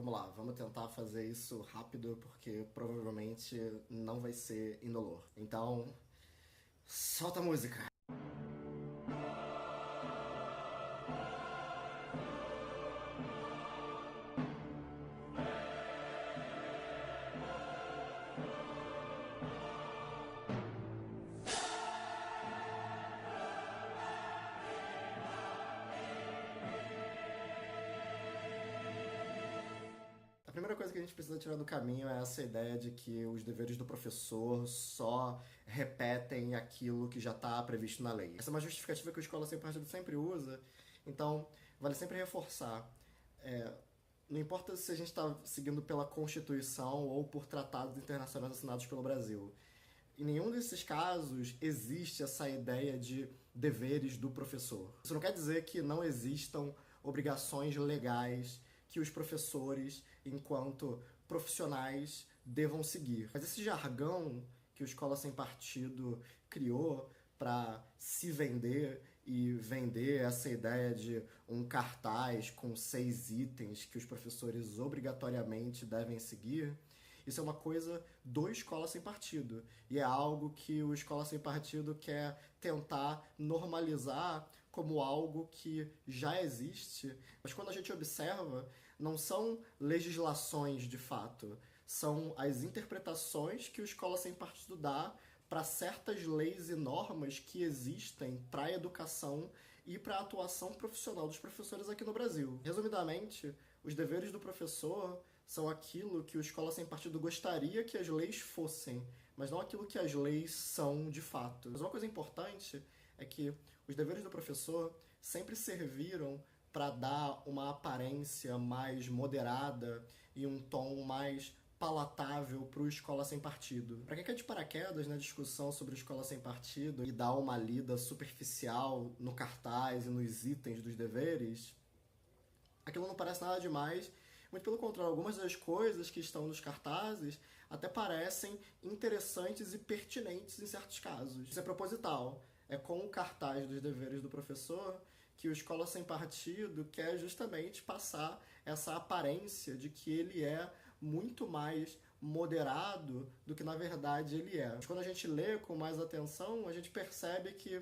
vamos lá, vamos tentar fazer isso rápido porque provavelmente não vai ser indolor. Então, solta a música! A primeira coisa que a gente precisa tirar do caminho é essa ideia de que os deveres do professor só repetem aquilo que já está previsto na lei. Essa é uma justificativa que a escola sem partido sempre usa, então vale sempre reforçar. Não importa se a gente está seguindo pela Constituição ou por tratados internacionais assinados pelo Brasil. Em nenhum desses casos existe essa ideia de deveres do professor. Isso não quer dizer que não existam obrigações legais que os professores, enquanto profissionais, devam seguir. Mas esse jargão que o Escola Sem Partido criou para se vender e vender essa ideia de um cartaz com 6 itens que os professores obrigatoriamente devem seguir, isso é uma coisa do Escola Sem Partido. E é algo que o Escola Sem Partido quer tentar normalizar como algo que já existe. Mas quando a gente observa, não são legislações de fato. São as interpretações que o Escola Sem Partido dá para certas leis e normas que existem para a educação e para a atuação profissional dos professores aqui no Brasil. Resumidamente, os deveres do professor são aquilo que o Escola Sem Partido gostaria que as leis fossem, mas não aquilo que as leis são de fato. Mas uma coisa importante é que os deveres do professor sempre serviram para dar uma aparência mais moderada e um tom mais palatável para o Escola Sem Partido. Para quem quer de paraquedas na discussão sobre o Escola Sem Partido e dar uma lida superficial no cartaz e nos itens dos deveres, aquilo não parece nada demais. Muito pelo contrário, algumas das coisas que estão nos cartazes até parecem interessantes e pertinentes em certos casos. Isso é proposital. É com o cartaz dos deveres do professor que o Escola Sem Partido quer justamente passar essa aparência de que ele é muito mais moderado do que na verdade ele é. Mas quando a gente lê com mais atenção, a gente percebe que,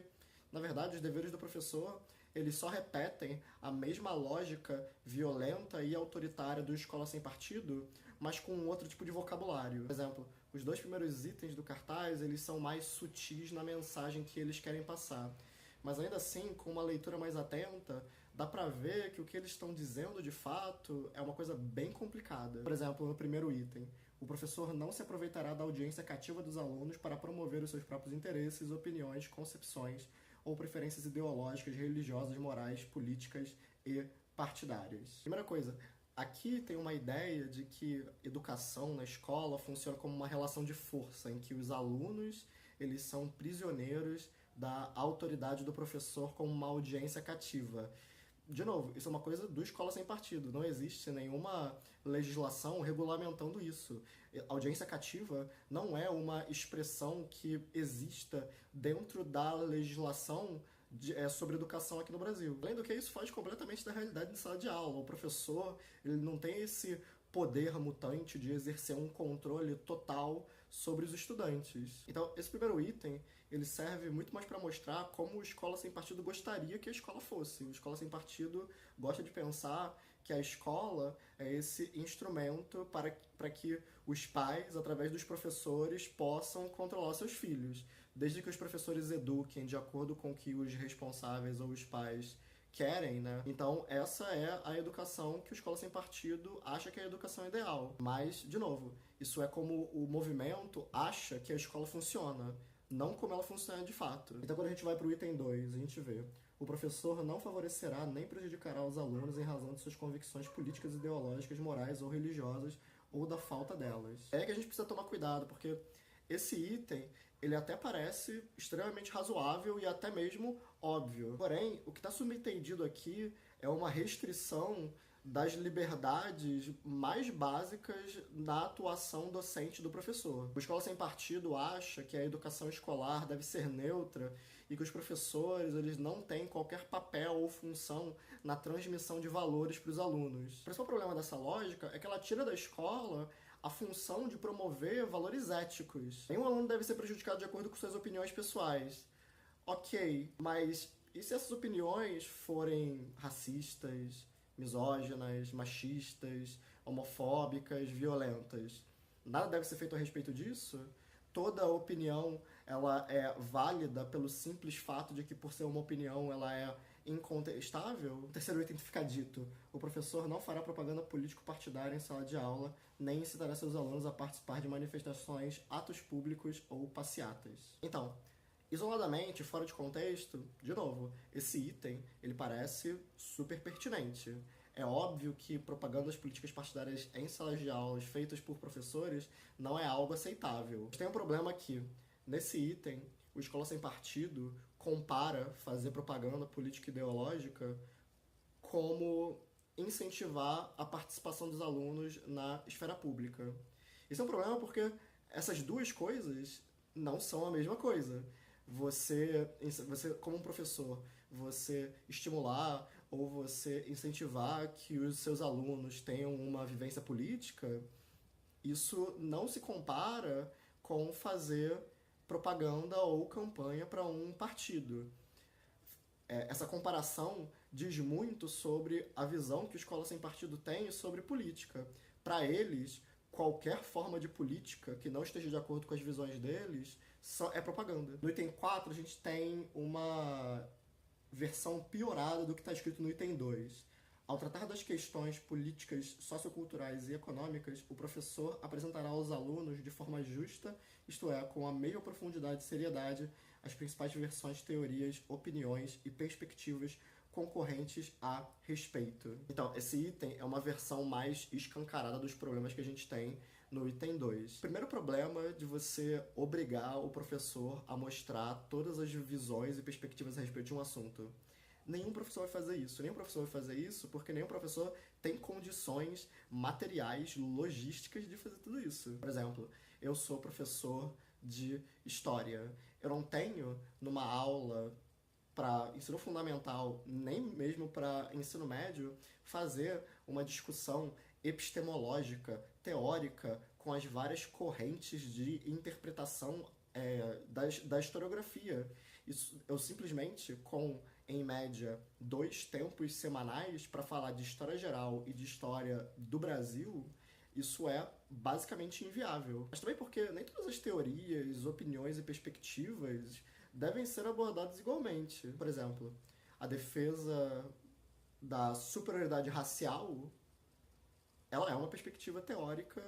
na verdade, os deveres do professor eles só repetem a mesma lógica violenta e autoritária do Escola Sem Partido, mas com um outro tipo de vocabulário. Por exemplo, os 2 primeiros itens do cartaz eles são mais sutis na mensagem que eles querem passar. Mas ainda assim, com uma leitura mais atenta, dá pra ver que o que eles estão dizendo de fato é uma coisa bem complicada. Por exemplo, no primeiro item, o professor não se aproveitará da audiência cativa dos alunos para promover os seus próprios interesses, opiniões, concepções ou preferências ideológicas, religiosas, morais, políticas e partidárias. Primeira coisa, aqui tem uma ideia de que educação na escola funciona como uma relação de força, em que os alunos eles são prisioneiros da autoridade do professor como uma audiência cativa. De novo, isso é uma coisa do Escola Sem Partido. Não existe nenhuma legislação regulamentando isso. Audiência cativa não é uma expressão que exista dentro da legislação sobre educação aqui no Brasil. Além do que, isso foge completamente da realidade de sala de aula. O professor ele não tem esse poder mutante de exercer um controle total sobre os estudantes. Então, esse primeiro item, ele serve muito mais para mostrar como o Escola Sem Partido gostaria que a escola fosse. O Escola Sem Partido gosta de pensar que a escola é esse instrumento para que os pais, através dos professores, possam controlar seus filhos. Desde que os professores eduquem de acordo com o que os responsáveis ou os pais querem, né? Então, essa é a educação que o Escola Sem Partido acha que é a educação ideal. Mas, de novo, isso é como o movimento acha que a escola funciona, não como ela funciona de fato. Então, quando a gente vai para o item 2, a gente vê: o professor não favorecerá nem prejudicará os alunos em razão de suas convicções políticas, ideológicas, morais ou religiosas ou da falta delas. É que a gente precisa tomar cuidado, porque esse item, ele até parece extremamente razoável e até mesmo óbvio. Porém, o que está subentendido aqui é uma restrição das liberdades mais básicas na atuação docente do professor. O Escola Sem Partido acha que a educação escolar deve ser neutra e que os professores eles não têm qualquer papel ou função na transmissão de valores para os alunos. O principal problema dessa lógica é que ela tira da escola a função de promover valores éticos. Nenhum aluno deve ser prejudicado de acordo com suas opiniões pessoais. Ok, mas e se essas opiniões forem racistas, misóginas, machistas, homofóbicas, violentas? Nada deve ser feito a respeito disso? Toda opinião ela é válida pelo simples fato de que, por ser uma opinião, ela é incontestável? O terceiro item fica dito: o professor não fará propaganda político-partidária em sala de aula, nem incitará seus alunos a participar de manifestações, atos públicos ou passeatas. Então, isoladamente, fora de contexto, de novo, esse item ele parece super pertinente. É óbvio que propagandas políticas partidárias em salas de aulas feitas por professores não é algo aceitável. Mas tem um problema aqui. Nesse item, o Escola Sem Partido compara fazer propaganda política ideológica como incentivar a participação dos alunos na esfera pública. Isso é um problema porque essas duas coisas não são a mesma coisa. Você como um professor, você estimular ou você incentivar que os seus alunos tenham uma vivência política, isso não se compara com fazer propaganda ou campanha para um partido. Essa comparação diz muito sobre a visão que o Escola Sem Partido tem sobre política. Para eles, qualquer forma de política que não esteja de acordo com as visões deles é propaganda. No item 4, a gente tem uma versão piorada do que está escrito no item 2. Ao tratar das questões políticas, socioculturais e econômicas, o professor apresentará aos alunos de forma justa, isto é, com a mesma profundidade e seriedade, as principais versões, teorias, opiniões e perspectivas concorrentes a respeito. Então, esse item é uma versão mais escancarada dos problemas que a gente tem no item 2. Primeiro problema de você obrigar o professor a mostrar todas as visões e perspectivas a respeito de um assunto. Nenhum professor vai fazer isso. Nenhum professor vai fazer isso porque nenhum professor tem condições materiais, logísticas de fazer tudo isso. Por exemplo, eu sou professor de história. Eu não tenho, numa aula para ensino fundamental, nem mesmo para ensino médio, fazer uma discussão epistemológica, teórica, com as várias correntes de interpretação da historiografia. Eu simplesmente, com, em média, 2 tempos semanais para falar de história geral e de história do Brasil, isso é basicamente inviável. Mas também porque nem todas as teorias, opiniões e perspectivas devem ser abordadas igualmente. Por exemplo, a defesa da superioridade racial, ela é uma perspectiva teórica,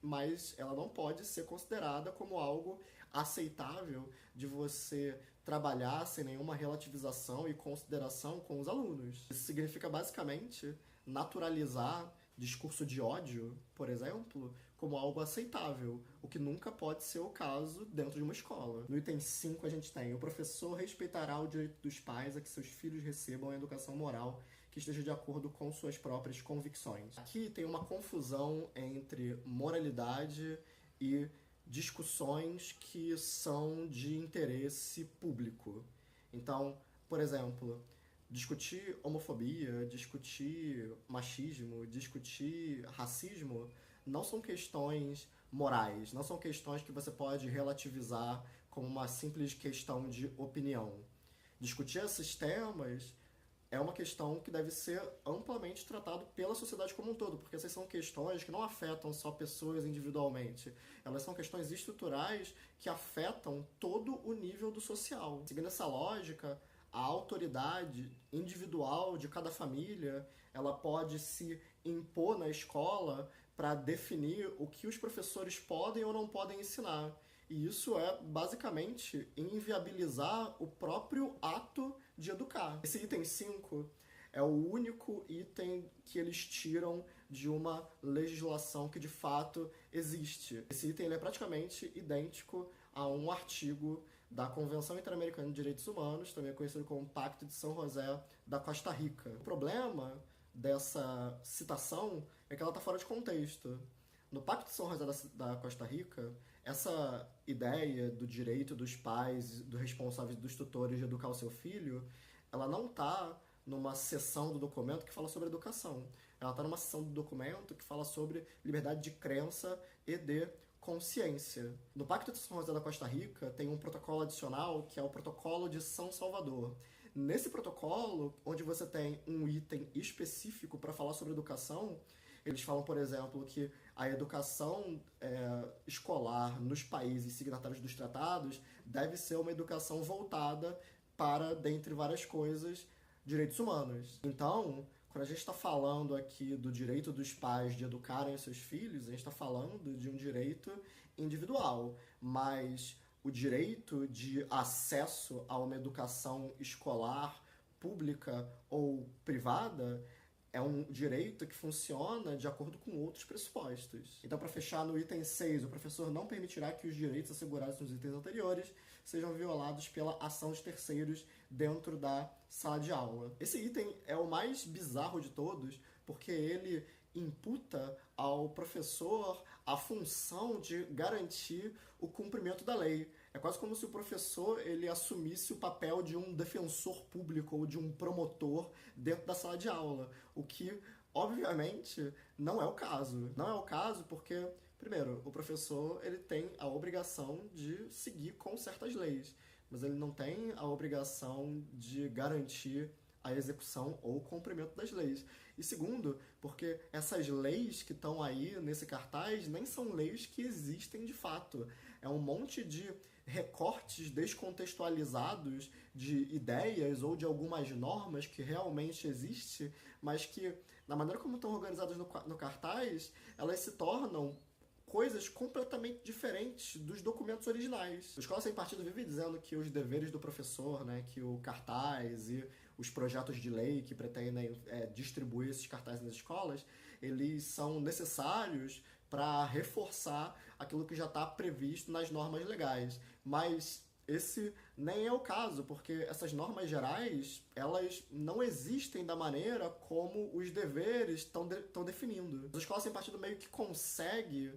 mas ela não pode ser considerada como algo aceitável de você trabalhar sem nenhuma relativização e consideração com os alunos. Isso significa basicamente naturalizar discurso de ódio, por exemplo, como algo aceitável, o que nunca pode ser o caso dentro de uma escola. No item 5 a gente tem: o professor respeitará o direito dos pais a que seus filhos recebam a educação moral que esteja de acordo com suas próprias convicções. Aqui tem uma confusão entre moralidade e discussões que são de interesse público. Então, por exemplo, discutir homofobia, discutir machismo, discutir racismo não são questões morais, não são questões que você pode relativizar como uma simples questão de opinião. Discutir esses temas é uma questão que deve ser amplamente tratado pela sociedade como um todo, porque essas são questões que não afetam só pessoas individualmente, elas são questões estruturais que afetam todo o nível do social. Seguindo essa lógica, a autoridade individual de cada família, ela pode se impor na escola para definir o que os professores podem ou não podem ensinar. E isso é, basicamente, inviabilizar o próprio ato de educar. Esse item 5 é o único item que eles tiram de uma legislação que, de fato, existe. Esse item ele é praticamente idêntico a um artigo da Convenção Interamericana de Direitos Humanos, também conhecido como Pacto de São José da Costa Rica. O problema dessa citação é que ela está fora de contexto. No Pacto de São José da Costa Rica, essa ideia do direito dos pais, do responsável, dos tutores de educar o seu filho, ela não está numa seção do documento que fala sobre educação. Ela está numa seção do documento que fala sobre liberdade de crença e de consciência. No Pacto de São José da Costa Rica tem um protocolo adicional que é o Protocolo de São Salvador. Nesse protocolo, onde você tem um item específico para falar sobre educação, eles falam, por exemplo, que a educação escolar nos países signatários dos tratados deve ser uma educação voltada para, dentre várias coisas, direitos humanos. Então, quando a gente está falando aqui do direito dos pais de educarem os seus filhos, a gente está falando de um direito individual, mas o direito de acesso a uma educação escolar pública ou privada é um direito que funciona de acordo com outros pressupostos. Então, para fechar no item 6, o professor não permitirá que os direitos assegurados nos itens anteriores sejam violados pela ação de terceiros dentro da sala de aula. Esse item é o mais bizarro de todos, porque ele imputa ao professor a função de garantir o cumprimento da lei. É quase como se o professor ele assumisse o papel de um defensor público ou de um promotor dentro da sala de aula, o que, obviamente, não é o caso. Não é o caso porque, primeiro, o professor ele tem a obrigação de seguir com certas leis, mas ele não tem a obrigação de garantir a execução ou o cumprimento das leis. E segundo, porque essas leis que estão aí nesse cartaz nem são leis que existem de fato. É um monte de recortes descontextualizados de ideias ou de algumas normas que realmente existem, mas que, na maneira como estão organizadas no cartaz, elas se tornam coisas completamente diferentes dos documentos originais. A Escola Sem Partido vive dizendo que os deveres do professor, né, que o cartaz e os projetos de lei que pretendem distribuir esses cartazes nas escolas, eles são necessários para reforçar aquilo que já está previsto nas normas legais. Mas esse nem é o caso, porque essas normas gerais, elas não existem da maneira como os deveres estão definindo. A Escola Sem Partido meio que consegue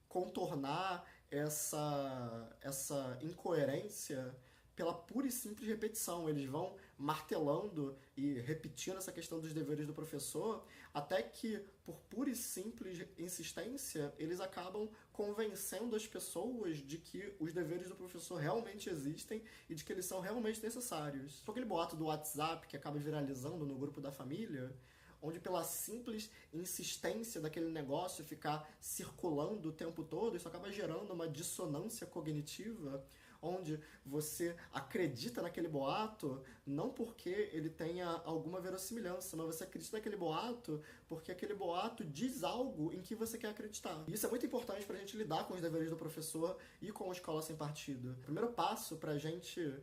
contornar essa incoerência pela pura e simples repetição. Eles vão martelando e repetindo essa questão dos deveres do professor, até que, por pura e simples insistência, eles acabam convencendo as pessoas de que os deveres do professor realmente existem e de que eles são realmente necessários. Foi aquele boato do WhatsApp que acaba viralizando no grupo da família, onde pela simples insistência daquele negócio ficar circulando o tempo todo, isso acaba gerando uma dissonância cognitiva, onde você acredita naquele boato não porque ele tenha alguma verossimilhança, mas você acredita naquele boato porque aquele boato diz algo em que você quer acreditar. E isso é muito importante para a gente lidar com os deveres do professor e com a Escola Sem Partido. O primeiro passo para a gente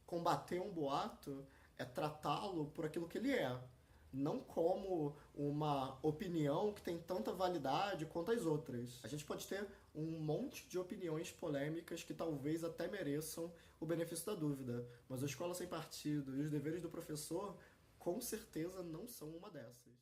combater um boato é tratá-lo por aquilo que ele é, não como uma opinião que tem tanta validade quanto as outras. A gente pode ter um monte de opiniões polêmicas que talvez até mereçam o benefício da dúvida, mas a Escola Sem Partido e os deveres do professor com certeza não são uma dessas.